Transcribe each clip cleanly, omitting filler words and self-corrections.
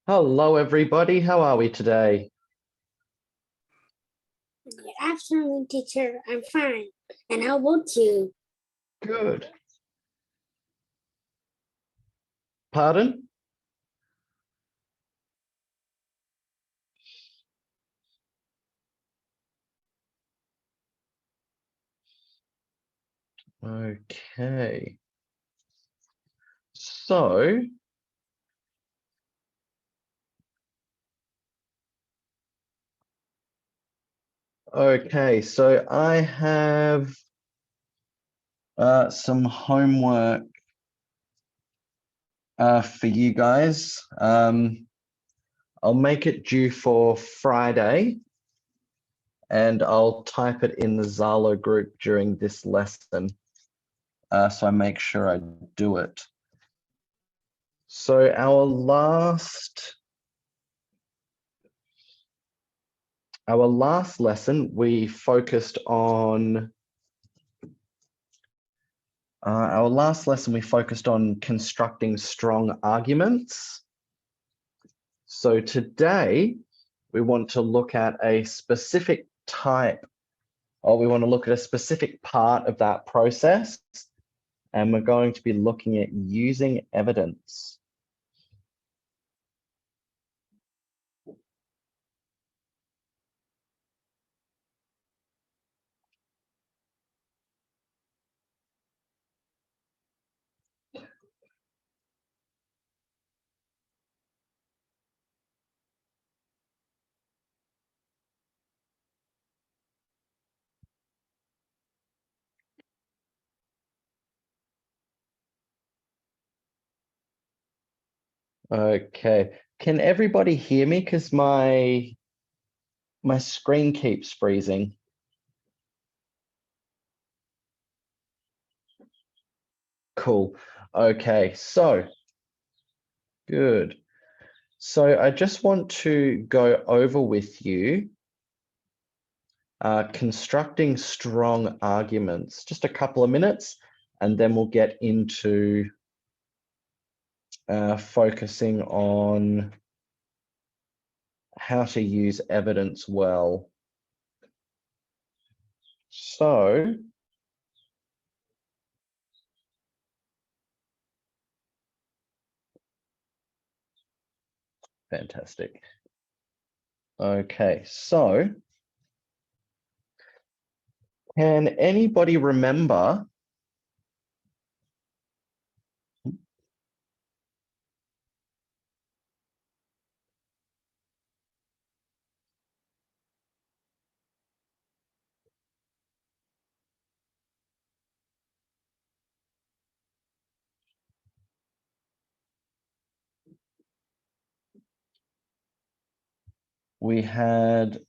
Hello, everybody. How are we today? Good afternoon, teacher. I'm fine. And how about you? Good. Pardon? Okay. So, I have some homework for you guys. I'll make it due for Friday, and I'll type it in the Zalo group during this lesson, so I make sure I do it. So our last lesson, we focused on constructing strong arguments. So today we want to look at a specific type, or we want to look at a specific part of that process, and we're going to be looking at using evidence. Okay, can everybody hear me? Because my screen keeps freezing. Cool. Okay, so good. So I just want to go over with you constructing strong arguments, just a couple of minutes, and then we'll get into focusing on how to use evidence well. So, fantastic. Okay, so can anybody remember we had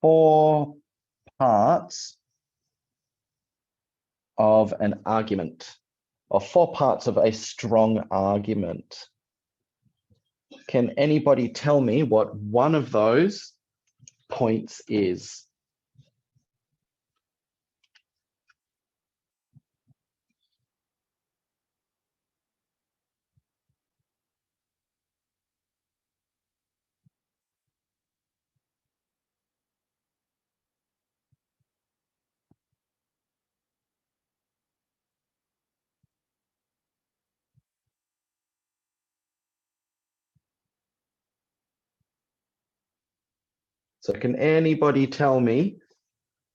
4 parts of an argument, or 4 parts of a strong argument. Can anybody tell me what one of those points is? So can anybody tell me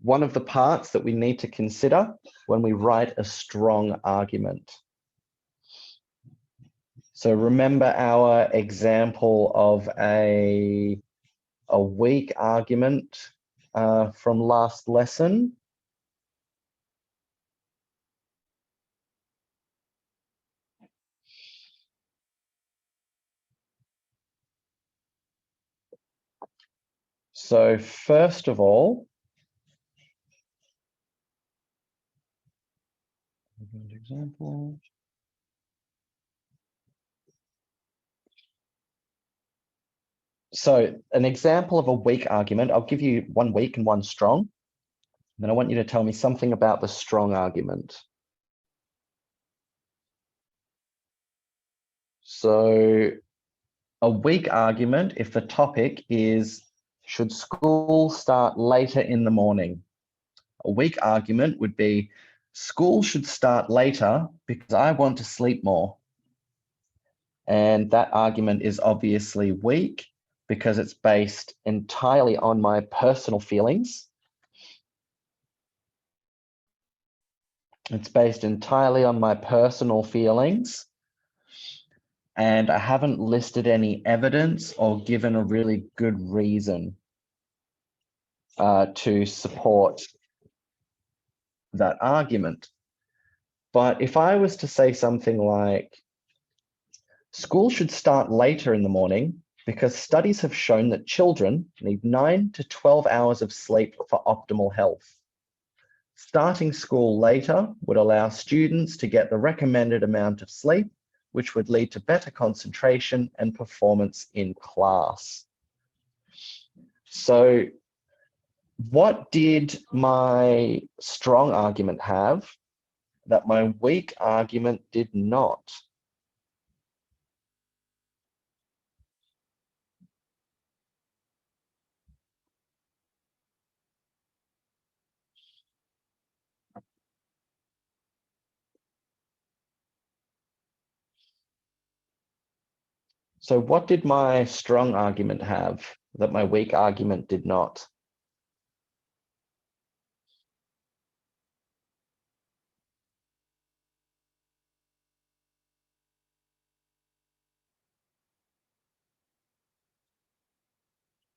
one of the parts that we need to consider when we write a strong argument? So remember our example of a weak argument from last lesson. So first of all, example. So an example of a weak argument, I'll give you one weak and one strong. Then I want you to tell me something about the strong argument. So a weak argument if the topic is, should school start later in the morning? A weak argument would be, school should start later because I want to sleep more. And that argument is obviously weak because it's based entirely on my personal feelings. It's based entirely on my personal feelings. And I haven't listed any evidence or given a really good reason to support that argument. But if I was to say something like, school should start later in the morning because studies have shown that children need 9 to 12 hours of sleep for optimal health. Starting school later would allow students to get the recommended amount of sleep, which would lead to better concentration and performance in class. So what did my strong argument have that my weak argument did not? So what did my strong argument have that my weak argument did not?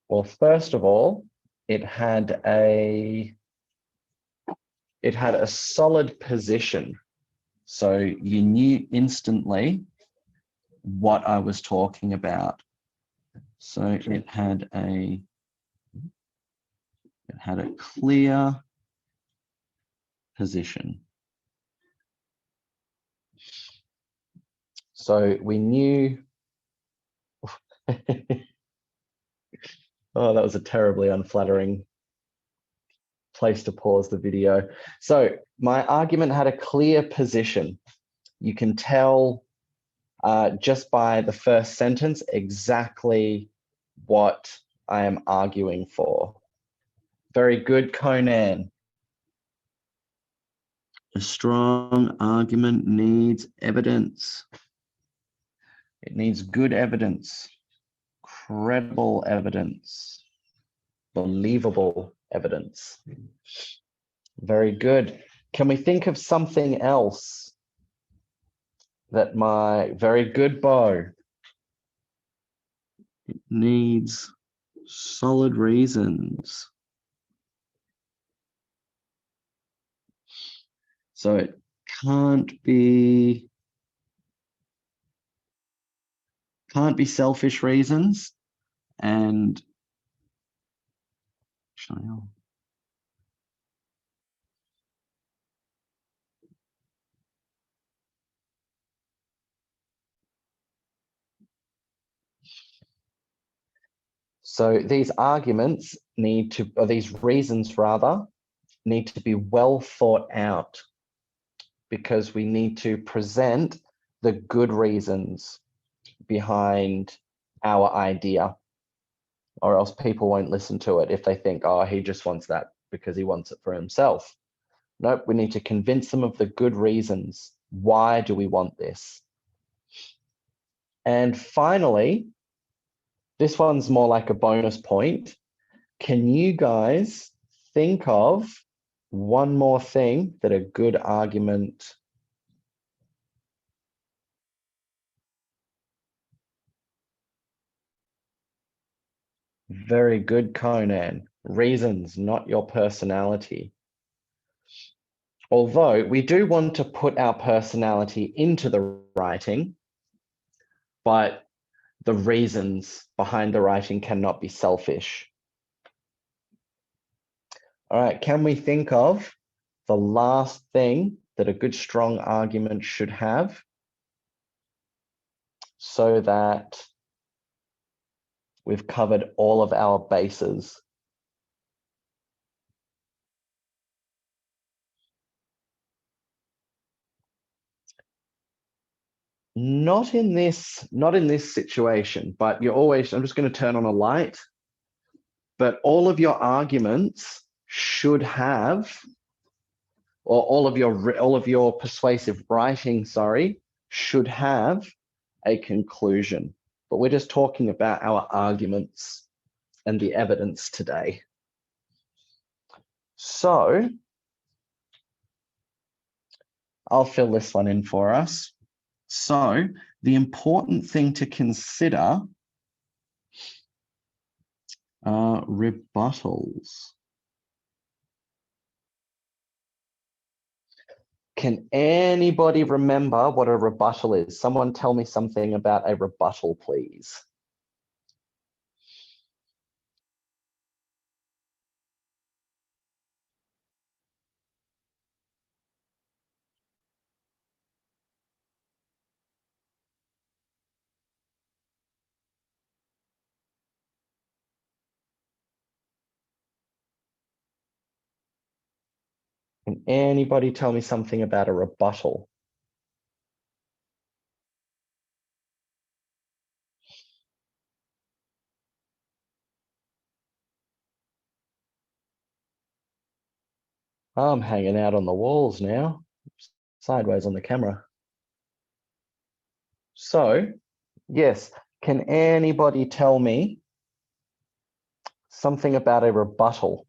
Well, first of all, it had a solid position. So you knew instantly what I was talking about. So it had a clear position. So we knew, oh, that was a terribly unflattering place to pause the video. So my argument had a clear position. You can tell just by the first sentence exactly what I am arguing for. Very good, Conan. A strong argument needs evidence. It needs good evidence, credible evidence, believable evidence. Very good. Can we think of something else that very good, Bo. It needs solid reasons. So it can't be selfish reasons, and so these arguments or these reasons rather, need to be well thought out, because we need to present the good reasons behind our idea, or else people won't listen to it if they think, oh, he just wants that because he wants it for himself. Nope, we need to convince them of the good reasons. Why do we want this? And finally, this one's more like a bonus point. Can you guys think of one more thing that a good argument Very good, Conan. Reasons, not your personality. Although we do want to put our personality into the writing, but the reasons behind the writing cannot be selfish. All right, can we think of the last thing that a good, strong argument should have so that we've covered all of our bases? Not in this situation, but you're always, I'm just going to turn on a light, but all of your arguments should have, or all of your persuasive writing, sorry, should have a conclusion. But we're just talking about our arguments and the evidence today. So I'll fill this one in for us. So the important thing to consider are rebuttals. Can anybody remember what a rebuttal is? Someone tell me something about a rebuttal, please. Can anybody tell me something about a rebuttal? I'm hanging out on the walls now, sideways on the camera. So, yes, can anybody tell me something about a rebuttal?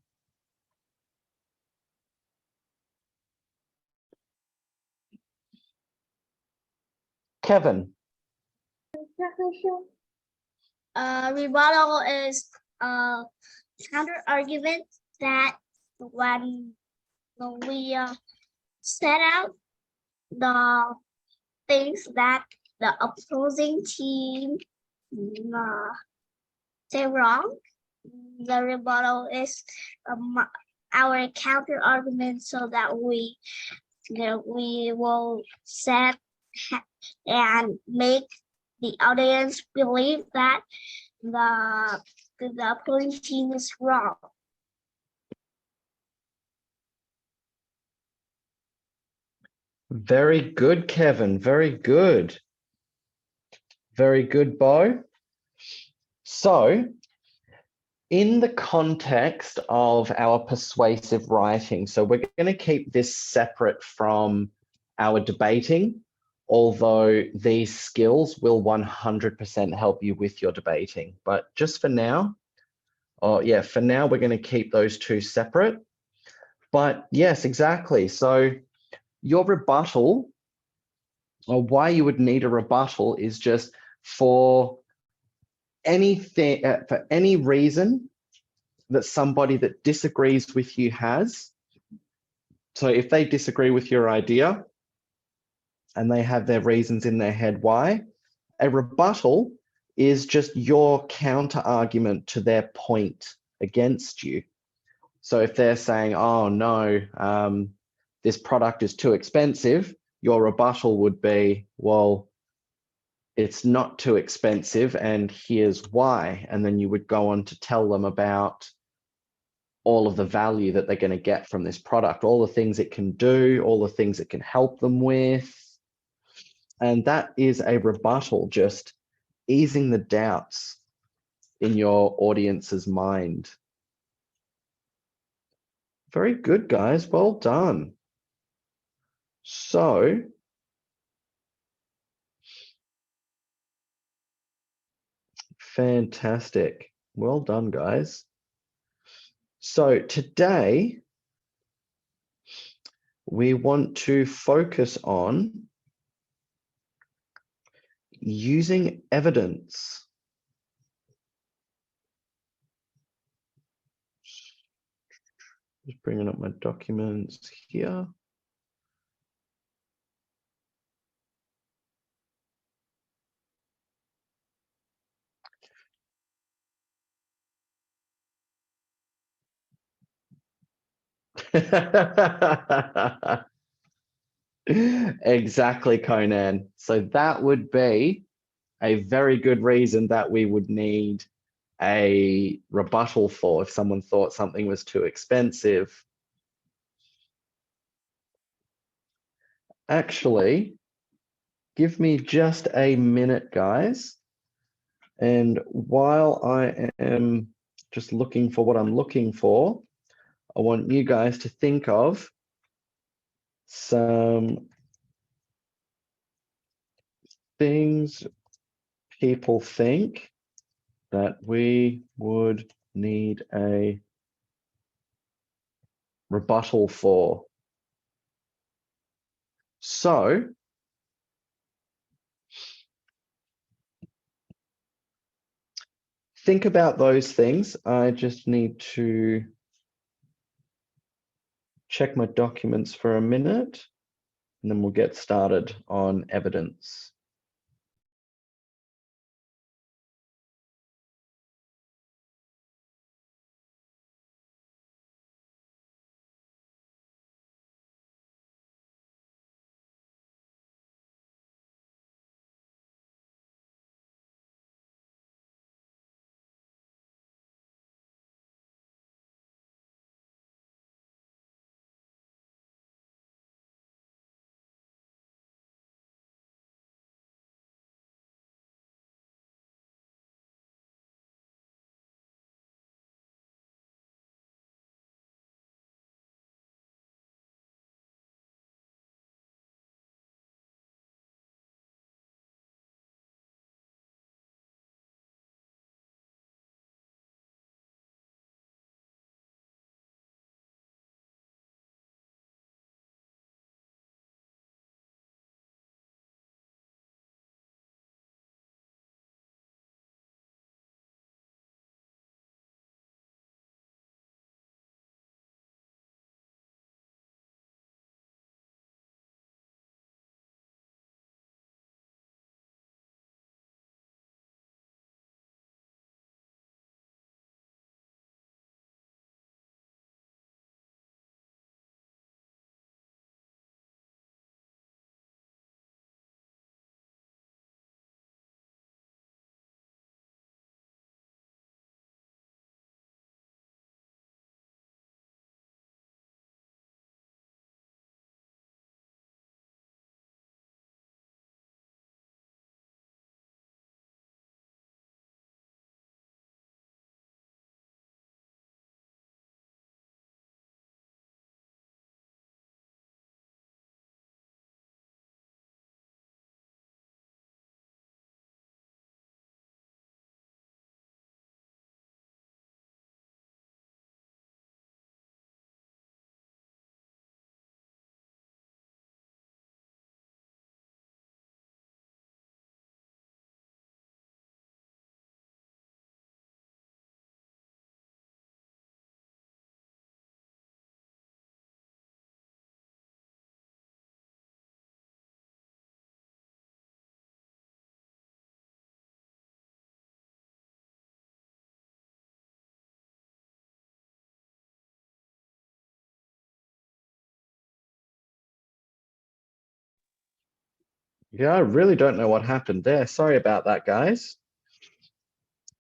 Kevin. Rebuttal is a counter argument that when we set out the things that the opposing team say wrong, the rebuttal is our counter argument so that we will set and make the audience believe that the opposing team is wrong. Very good, Kevin. Very good. Very good, Bo. So, in the context of our persuasive writing, so we're going to keep this separate from our debating, although these skills will 100% help you with your debating. But just for now, for now, we're going to keep those two separate. But yes, exactly. So your rebuttal, or why you would need a rebuttal, is just for anything, for any reason that somebody that disagrees with you has. So if they disagree with your idea and they have their reasons in their head why, a rebuttal is just your counter argument to their point against you. So if they're saying, oh no, this product is too expensive, your rebuttal would be, well, it's not too expensive and here's why. And then you would go on to tell them about all of the value that they're going to get from this product, all the things it can do, all the things it can help them with. And that is a rebuttal, just easing the doubts in your audience's mind. Very good, guys. Well done. So, fantastic. Well done, guys. So today, we want to focus on using evidence. Just bringing up my documents here. Exactly, Conan. So that would be a very good reason that we would need a rebuttal for if someone thought something was too expensive. Actually, give me just a minute, guys. And while I am just looking for what I'm looking for, I want you guys to think of some things people think that we would need a rebuttal for. So, think about those things. I just need to check my documents for a minute, and then we'll get started on evidence. Yeah, I really don't know what happened there. Sorry about that, guys.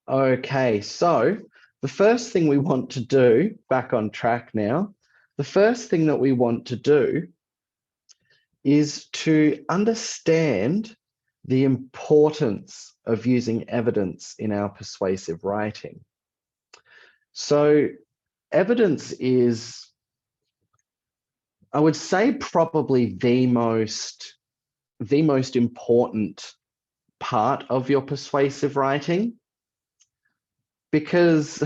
Okay, so the first thing we want to do, back on track now, the first thing that we want to do is to understand the importance of using evidence in our persuasive writing. So evidence is, I would say, probably the most important part of your persuasive writing, because,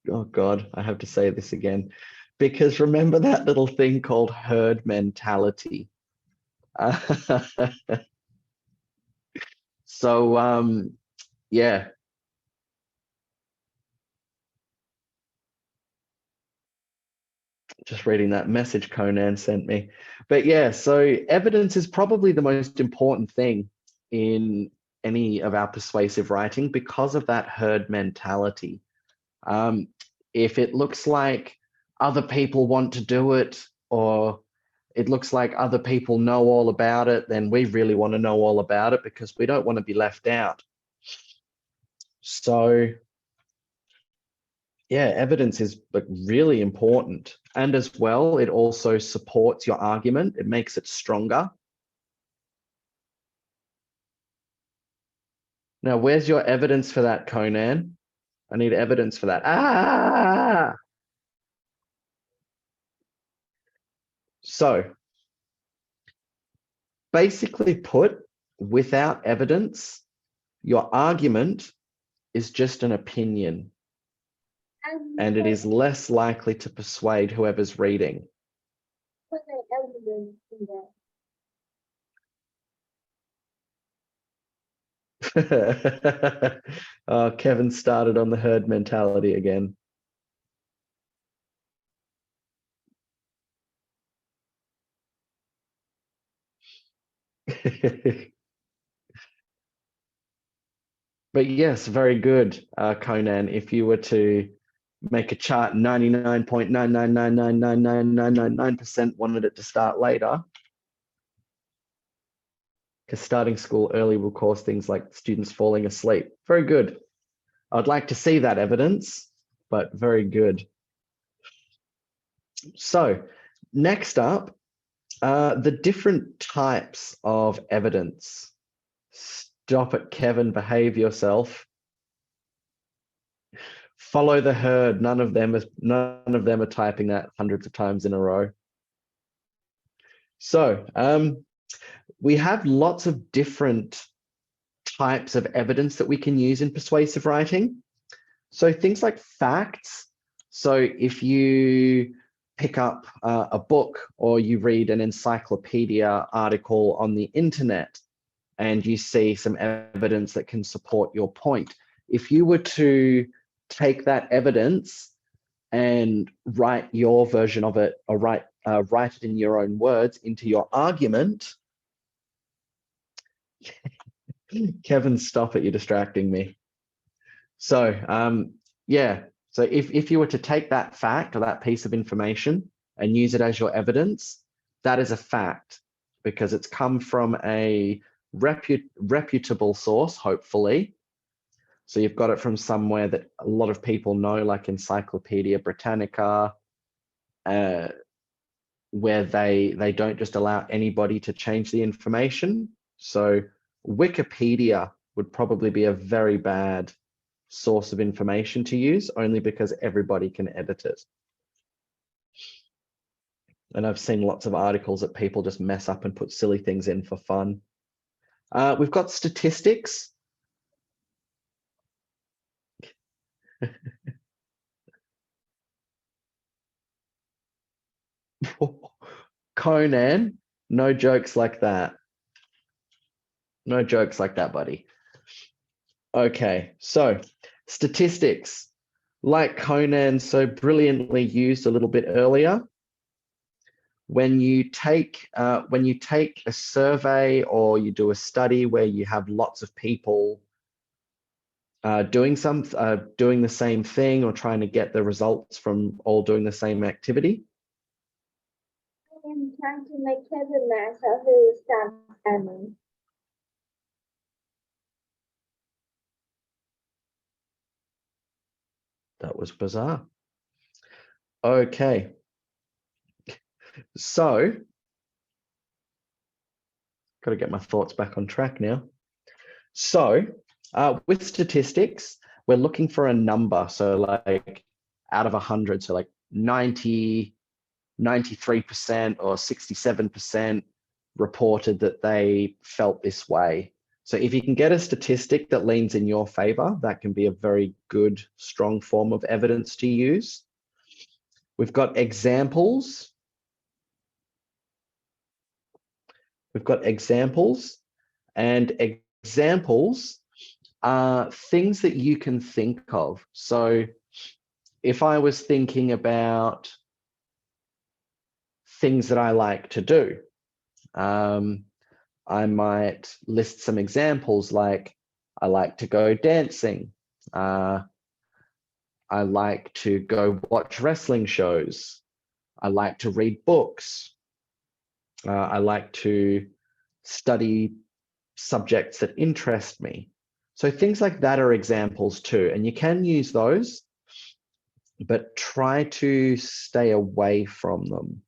oh God, I have to say this again, because remember that little thing called herd mentality. So, yeah. Just reading that message Conan sent me. But yeah, so evidence is probably the most important thing in any of our persuasive writing because of that herd mentality. If it looks like other people want to do it, or it looks like other people know all about it, then we really want to know all about it because we don't want to be left out. So yeah, evidence is really important. And as well, it also supports your argument. It makes it stronger. Now, where's your evidence for that, Conan? I need evidence for that. Ah! So, basically put, without evidence, your argument is just an opinion, and it is less likely to persuade whoever's reading. Oh, Kevin started on the herd mentality again. But yes, very good, Conan. If you were to make a chart, 99.999999999% wanted it to start later, because starting school early will cause things like students falling asleep. Very good. I'd like to see that evidence, but very good. So next up, the different types of evidence. Stop it, Kevin, behave yourself. Follow the herd. None of them are typing that hundreds of times in a row. So we have lots of different types of evidence that we can use in persuasive writing. So things like facts. So if you pick up a book or you read an encyclopedia article on the internet and you see some evidence that can support your point, if you were to take that evidence and write your version of it, or write it in your own words into your argument. Kevin, stop it, you're distracting me. So yeah, so if you were to take that fact or that piece of information and use it as your evidence, that is a fact because it's come from a reputable source, hopefully. So you've got it from somewhere that a lot of people know, like Encyclopedia Britannica, where they don't just allow anybody to change the information. So Wikipedia would probably be a very bad source of information to use, only because everybody can edit it. And I've seen lots of articles that people just mess up and put silly things in for fun. We've got statistics. Conan, no jokes like that. No jokes like that, buddy. Okay, so statistics, like Conan so brilliantly used a little bit earlier. When you take a survey or you do a study where you have lots of people doing the same thing or trying to get the results from all doing the same activity. I'm trying to make Kevin laugh, so he will stop spamming. That was bizarre. Okay. So, got to get my thoughts back on track now. So, with statistics, we're looking for a number. So like out of 100, so like 90, 93% or 67% reported that they felt this way. So if you can get a statistic that leans in your favor, that can be a very good, strong form of evidence to use. We've got examples. We've got examples, and examples are things that you can think of. So if I was thinking about things that I like to do, I might list some examples like I like to go dancing. I like to go watch wrestling shows. I like to read books. I like to study subjects that interest me. So things like that are examples too, and you can use those, but try to stay away from them.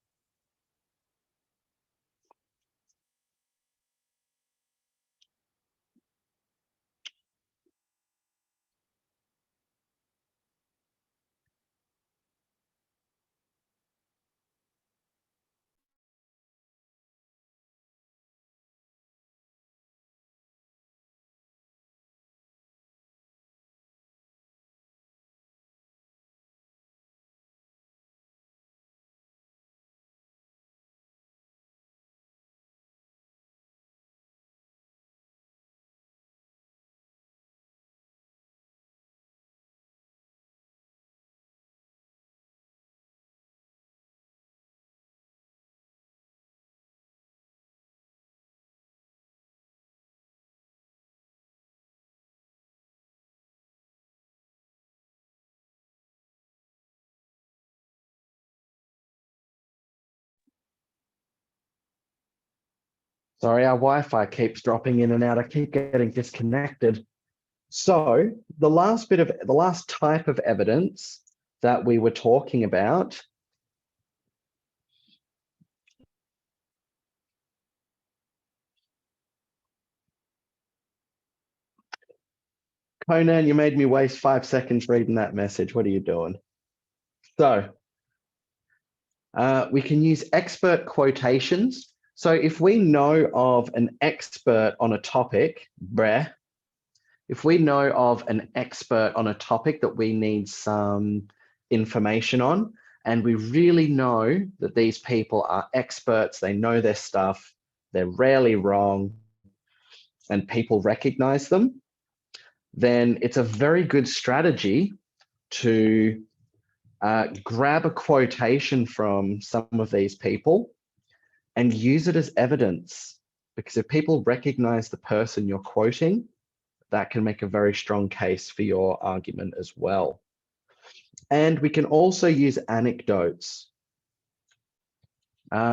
Sorry, our Wi-Fi keeps dropping in and out. I keep getting disconnected. So the last type of evidence that we were talking about Conan, you made me waste 5 seconds reading that message. What are you doing? So we can use expert quotations. So if we know of an expert on a topic, if we know of an expert on a topic that we need some information on, and we really know that these people are experts, they know their stuff, they're rarely wrong, and people recognize them, then it's a very good strategy to grab a quotation from some of these people and use it as evidence. Because if people recognize the person you're quoting, that can make a very strong case for your argument as well. And we can also use anecdotes.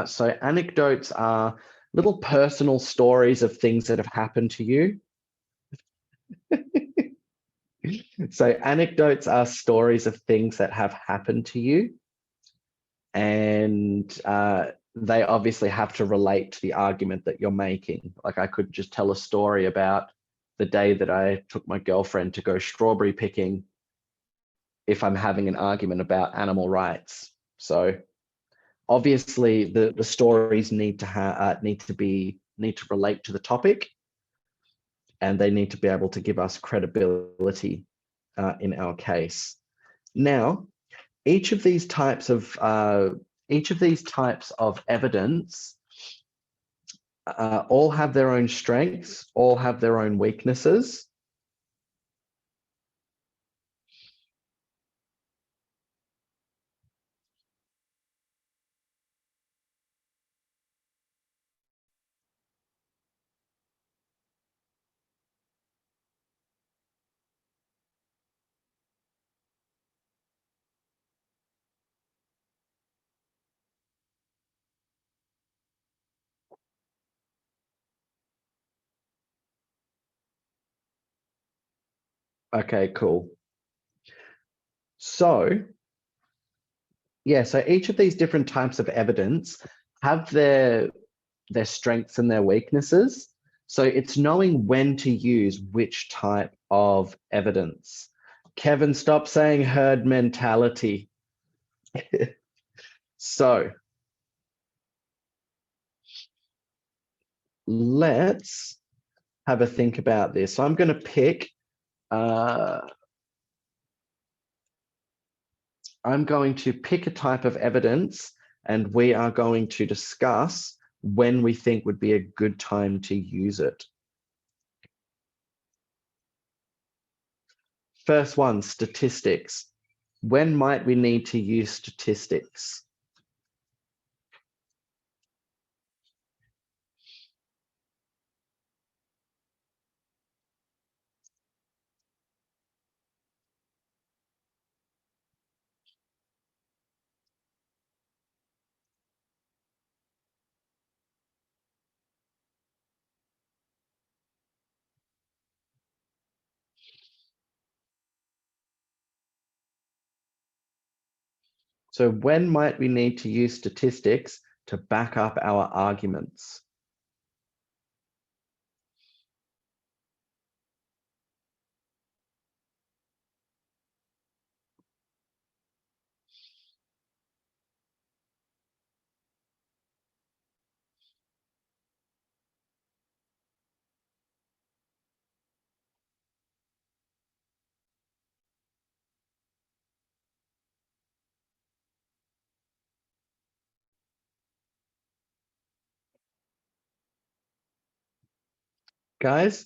So anecdotes are little personal stories of things that have happened to you. So anecdotes are stories of things that have happened to you. And they obviously have to relate to the argument that you're making. Like I could just tell a story about the day that I took my girlfriend to go strawberry picking if I'm having an argument about animal rights. So obviously the stories need to relate to the topic, and they need to be able to give us credibility in our case. Now, each of these types of evidence all have their own strengths, all have their own weaknesses. Okay, cool. So, yeah, so each of these different types of evidence have their strengths and their weaknesses. So it's knowing when to use which type of evidence. Kevin, stop saying herd mentality. So let's have a think about this. So I'm going to pick a type of evidence, and we are going to discuss when we think would be a good time to use it. First one, statistics. When might we need to use statistics? So when might we need to use statistics to back up our arguments? Guys,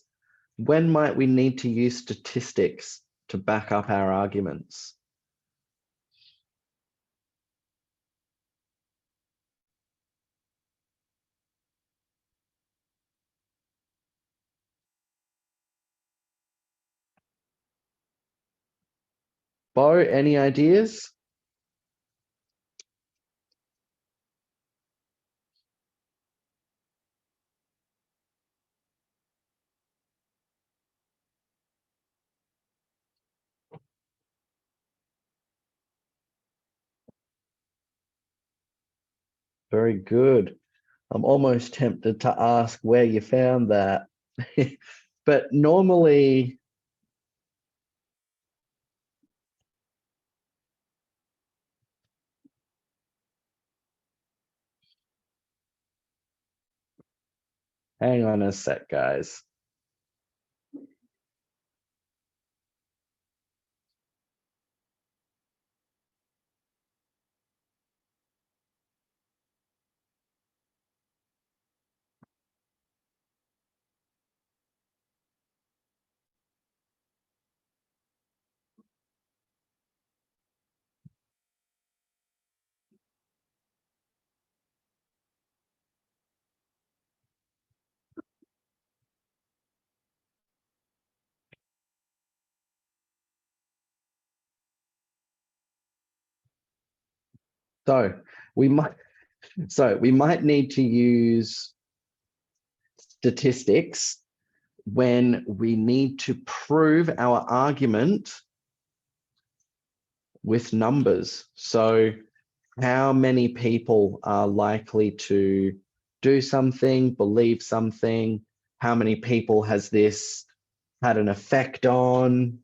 when might we need to use statistics to back up our arguments? Bo, any ideas? Very good. I'm almost tempted to ask where you found that. But normally, hang on a sec, guys. So we might need to use statistics when we need to prove our argument with numbers. So how many people are likely to do something, believe something? How many people has this had an effect on?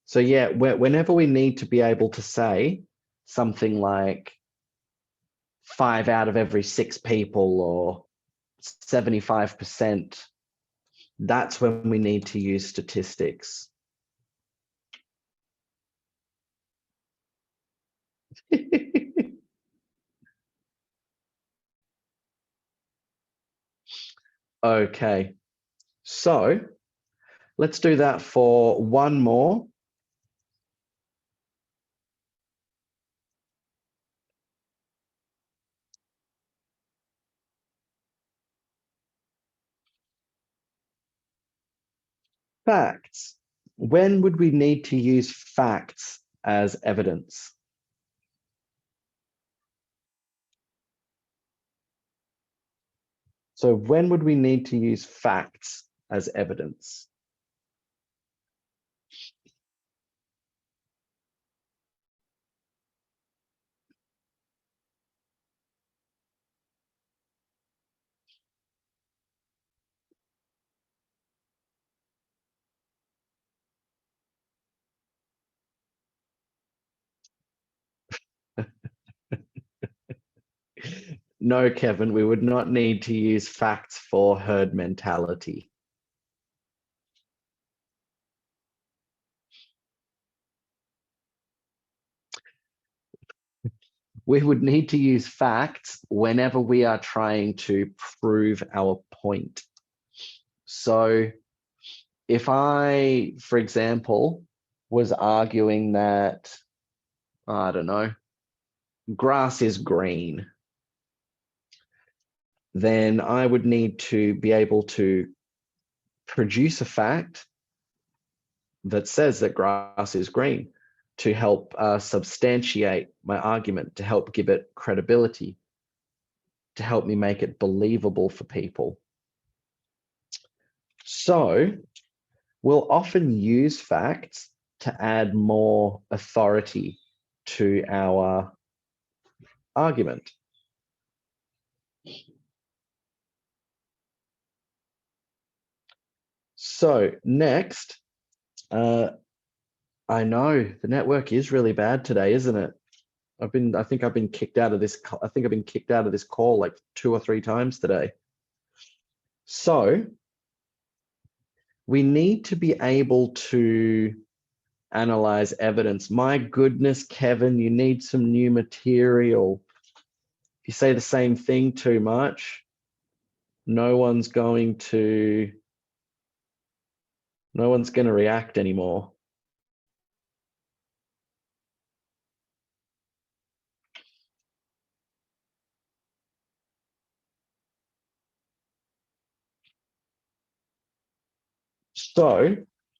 So yeah, whenever we need to be able to say something like 5 out of every 6 people or 75%, that's when we need to use statistics. Okay, so let's do that for one more. Facts. When would we need to use facts as evidence? So when would we need to use facts as evidence? No, Kevin, we would not need to use facts for herd mentality. We would need to use facts whenever we are trying to prove our point. So if I, for example, was arguing that, I don't know, grass is green, then I would need to be able to produce a fact that says that grass is green to help substantiate my argument, to help give it credibility, to help me make it believable for people. So we'll often use facts to add more authority to our argument. So next, I know the network is really bad today, isn't it? I think I've been kicked out of this. I think I've been kicked out of this call like 2 or 3 times today. So we need to be able to analyze evidence. My goodness, Kevin, you need some new material. If you say the same thing too much, no one's going to react anymore. So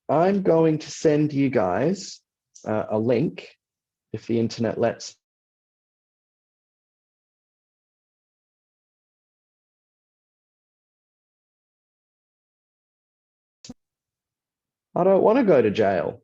I'm going to send you guys a link if the internet lets. I don't want to go to jail.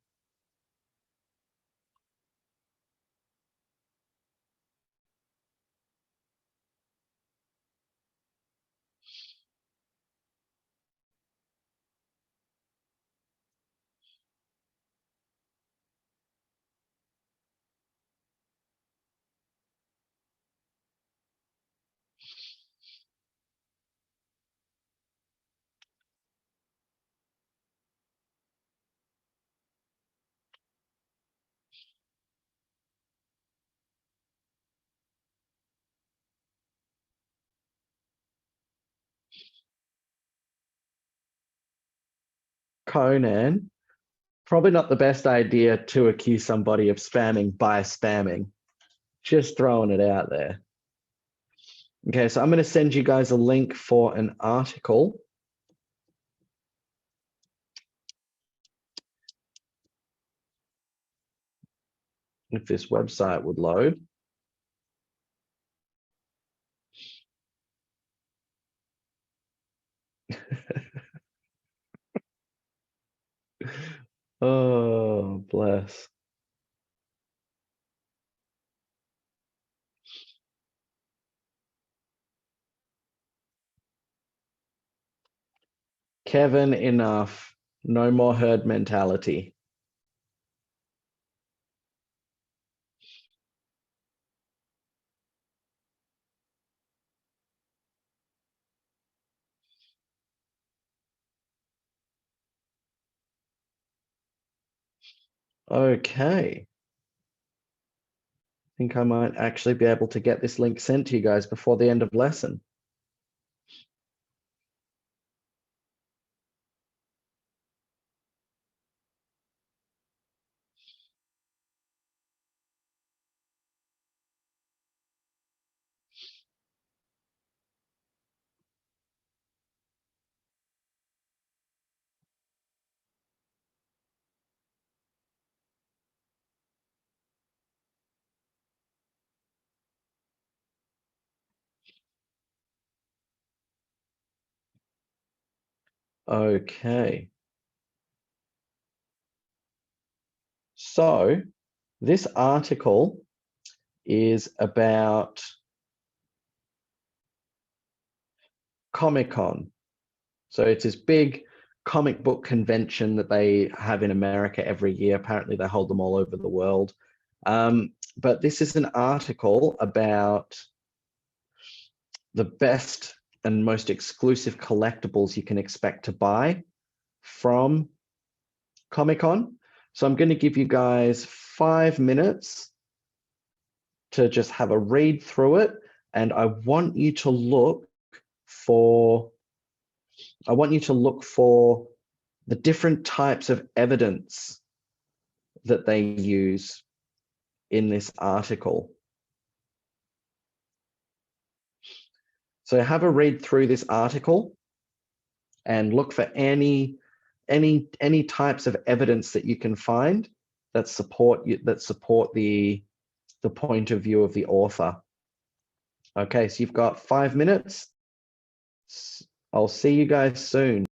Conan, probably not the best idea to accuse somebody of spamming by spamming. Just throwing it out there. Okay, so I'm going to send you guys a link for an article. If this website would load. Oh, bless. Kevin, enough. No more herd mentality. Okay. I think I might actually be able to get this link sent to you guys before the end of lesson. Okay. So this article is about Comic-Con. So it's this big comic book convention that they have in America every year. Apparently they hold them all over the world. But this is an article about the best and most exclusive collectibles you can expect to buy from Comic-Con. So I'm going to give you guys 5 minutes to just have a read through it. And I want you to look for the different types of evidence that they use in this article. So have a read through this article and look for any types of evidence that you can find that support the point of view of the author. Okay, so you've got 5 minutes. I'll see you guys soon.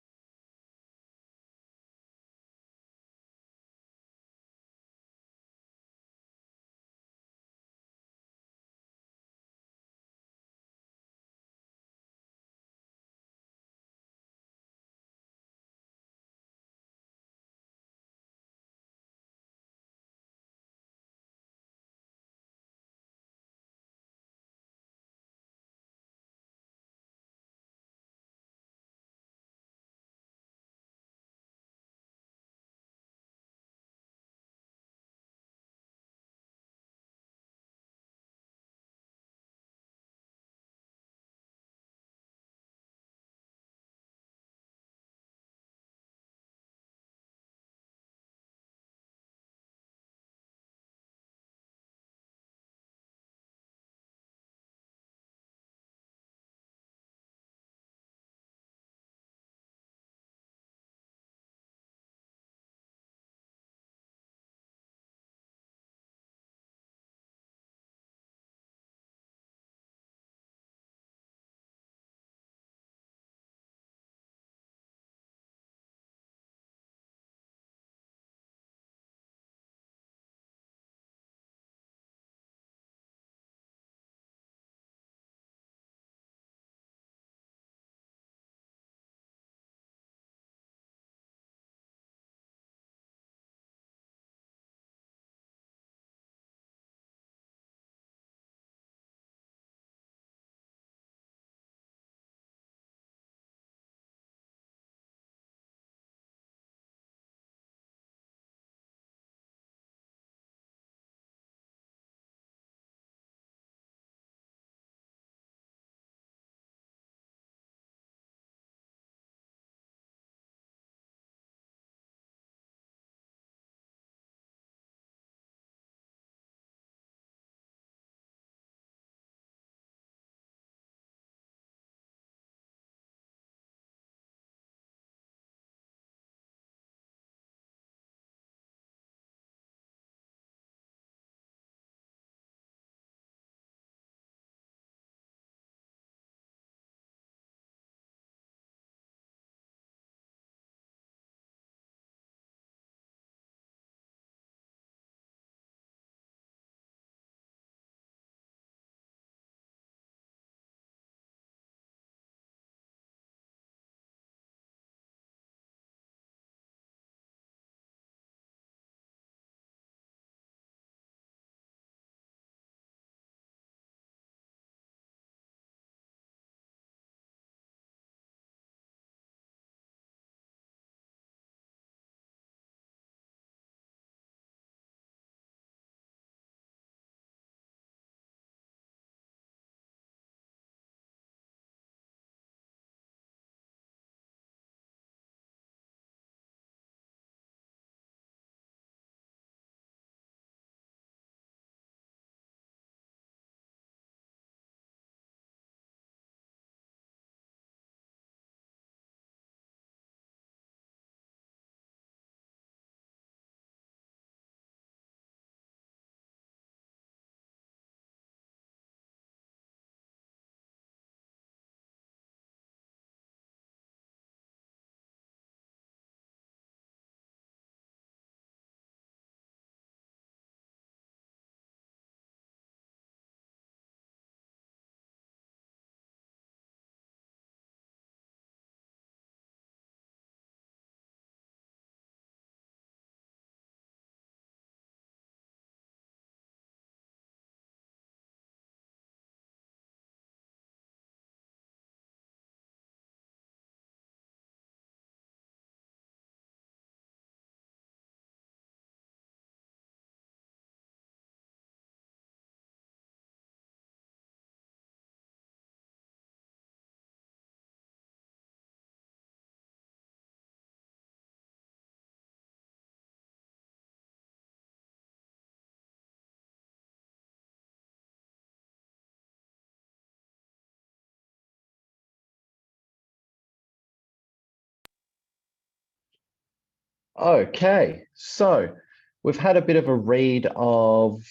Okay, so we've had a bit of a read of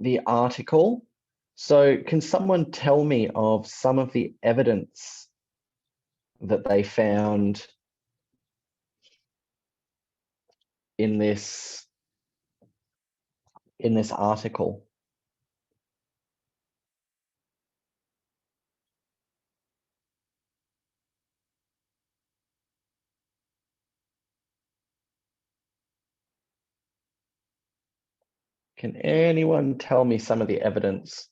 the article. So can someone tell me of some of the evidence that they found in this article? Can anyone tell me some of the evidence?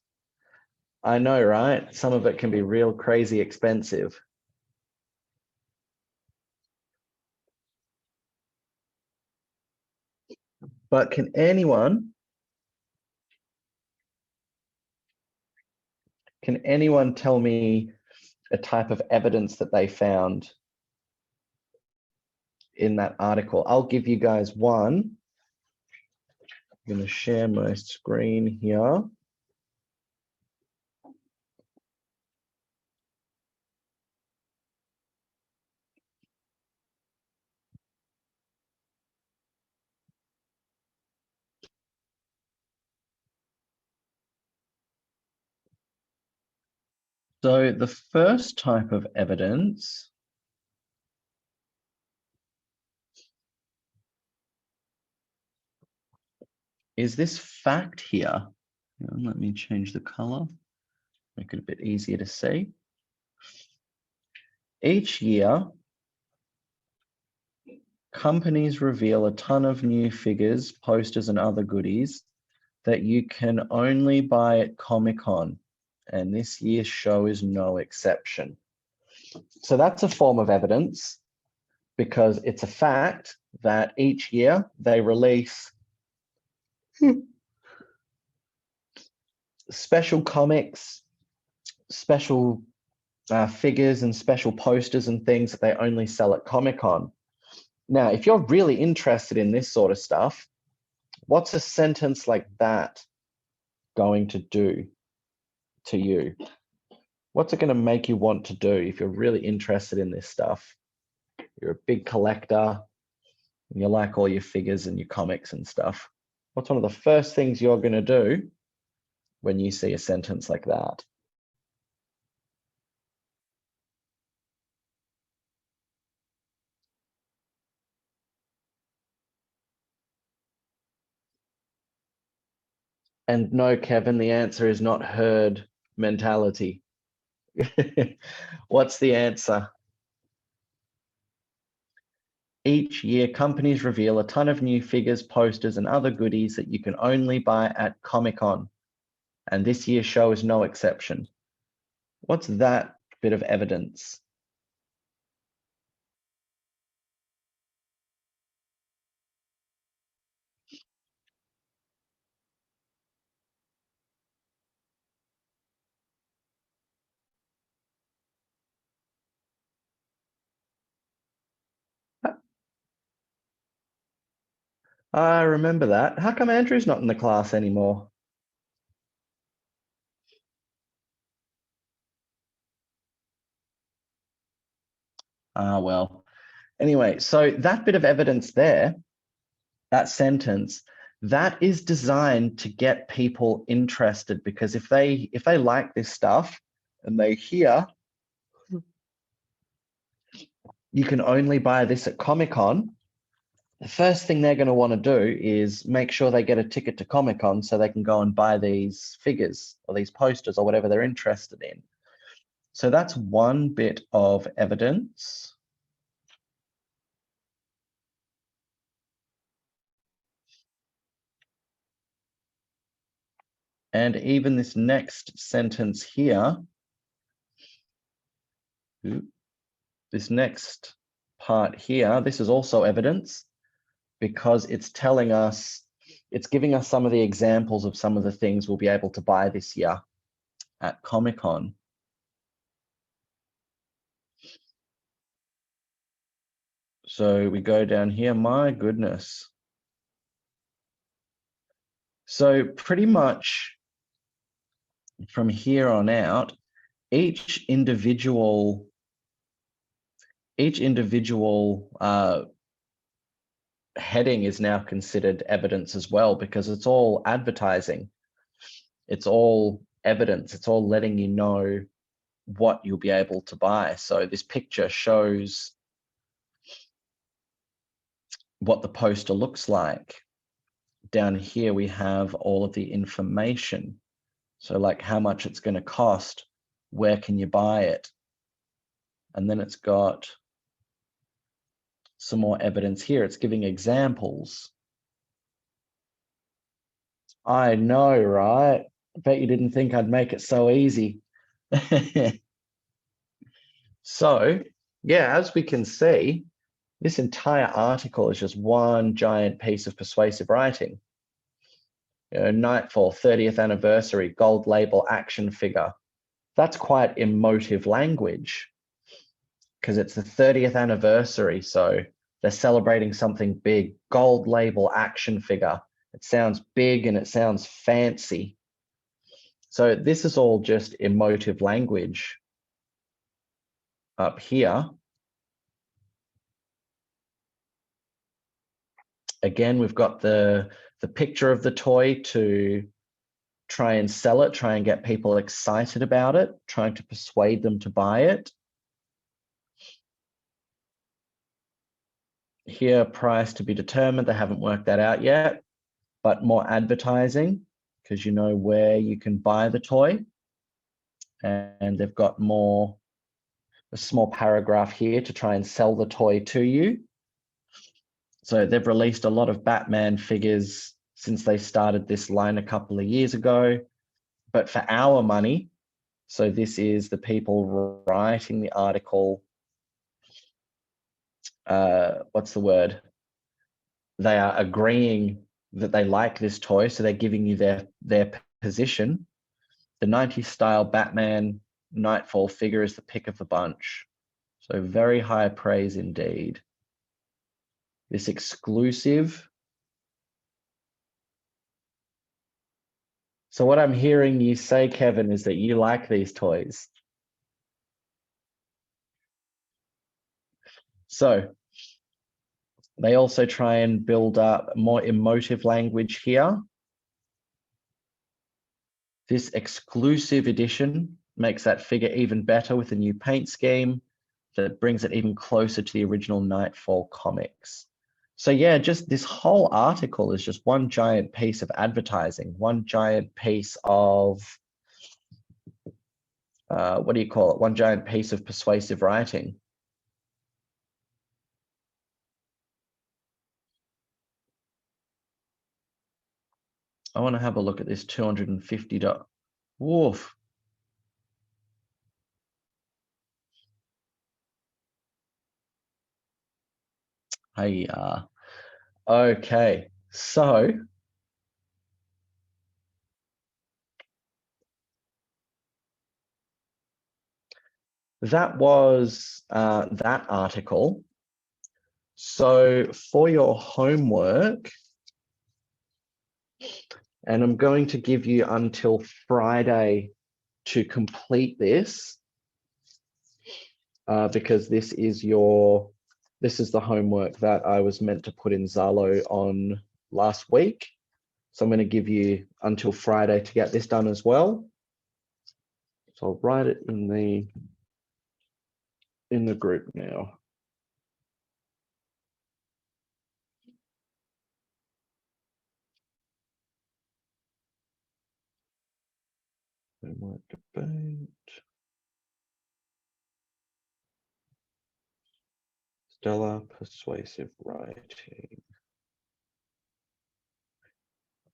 I know, right? Some of it can be real crazy expensive. But can anyone tell me a type of evidence that they found in that article? I'll give you guys one. I'm going to share my screen here. So the first type of evidence is this fact here. Let me change the color, make it a bit easier to see. Each year, companies reveal a ton of new figures, posters, and other goodies that you can only buy at Comic-Con, and this year's show is no exception. So that's a form of evidence because it's a fact that each year they release special comics, special figures and special posters and things that they only sell at Comic-Con. Now, if you're really interested in this sort of stuff, what's a sentence like that going to do to you? What's it going to make you want to do if you're really interested in this stuff? You're a big collector and you like all your figures and your comics and stuff. What's one of the first things you're going to do when you see a sentence like that? And no, Kevin, the answer is not herd mentality. What's the answer? Each year, companies reveal a ton of new figures, posters, and other goodies that you can only buy at Comic-Con. And this year's show is no exception. What's that bit of evidence? I remember that. How come Andrew's not in the class anymore? Well, anyway, so that bit of evidence there, that sentence, that is designed to get people interested, because if they like this stuff and they hear you can only buy this at Comic-Con, the first thing they're going to want to do is make sure they get a ticket to Comic-Con so they can go and buy these figures or these posters or whatever they're interested in. So that's one bit of evidence. And even this next sentence here, this next part here, this is also evidence because it's telling us, it's giving us some of the examples of some of the things we'll be able to buy this year at Comic-Con. So we go down here, my goodness. So pretty much from here on out, each individual heading is now considered evidence as well, because it's all advertising. It's all evidence. It's all letting you know what you'll be able to buy. So this picture shows what the poster looks like. Down here, we have all of the information. So like how much it's going to cost, where can you buy it? And then it's got some more evidence here. It's giving examples. I know, right? I bet you didn't think I'd make it so easy. So, yeah, as we can see, this entire article is just one giant piece of persuasive writing. You know, Nightfall, 30th anniversary, gold label action figure. That's quite emotive language because it's the 30th anniversary. So they're celebrating something big, gold label action figure. It sounds big and it sounds fancy. So this is all just emotive language up here. Again, we've got the picture of the toy to try and sell it, try and get people excited about it, trying to persuade them to buy it. Here, price to be determined. They haven't worked that out yet, but more advertising because you know where you can buy the toy. And they've got a small paragraph here to try and sell the toy to you. So they've released a lot of Batman figures since they started this line a couple of years ago, but for our money. So this is the people writing the article. What's the word? They are agreeing that they like this toy, so they're giving you their position. The 90s style Batman Nightfall figure is the pick of the bunch. So very high praise indeed. This exclusive. So what I'm hearing you say, Kevin, is that you like these toys. So they also try and build up more emotive language here. This exclusive edition makes that figure even better with a new paint scheme that brings it even closer to the original Nightfall comics. So yeah, just this whole article is just one giant piece of advertising, one giant piece of, what do you call it? One giant piece of persuasive writing. I want to have a look at this $250. Woof. Hey, okay, so that was that article. So for your homework, and I'm going to give you until Friday to complete this, because this is the homework that I was meant to put in Zalo on last week. So I'm going to give you until Friday to get this done as well. So I'll write it in the group now. Homework debate. Stellar persuasive writing.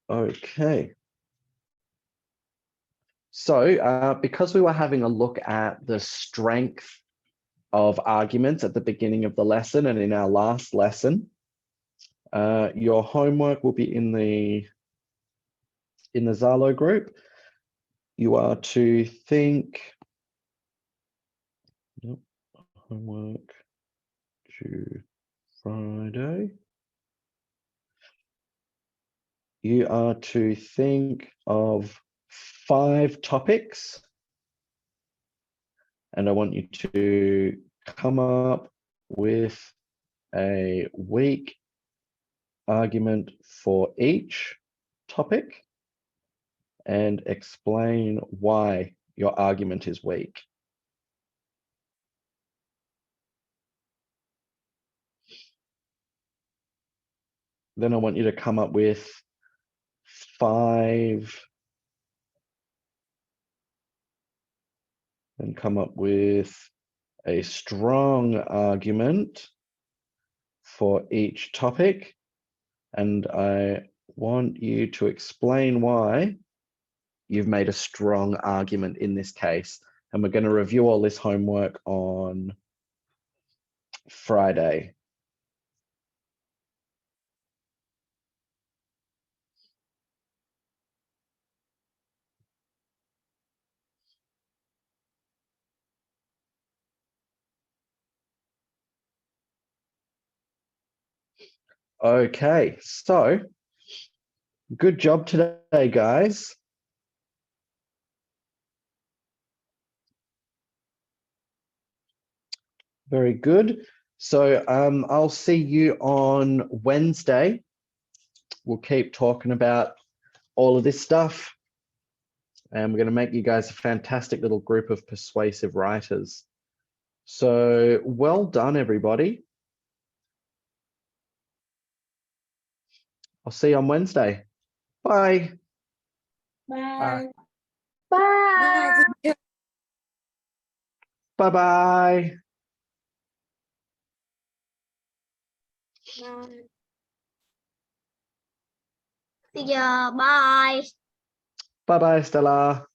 Okay. So because we were having a look at the strength of arguments at the beginning of the lesson and in our last lesson, your homework will be in the Zalo group. You are to think, homework due Friday. You are to think of 5 topics, and I want you to come up with a week argument for each topic and explain why your argument is weak. Then I want you to come up with 5 and come up with a strong argument for each topic. And I want you to explain why you've made a strong argument in this case. And we're going to review all this homework on Friday. Okay, so good job today, guys. Very good. So I'll see you on Wednesday. We'll keep talking about all of this stuff. And we're going to make you guys a fantastic little group of persuasive writers. So well done, everybody. I'll see you on Wednesday. Bye. Bye. Bye. Bye, teacher. Bye-bye. Bye. Teacher, bye. Bye-bye, Stella.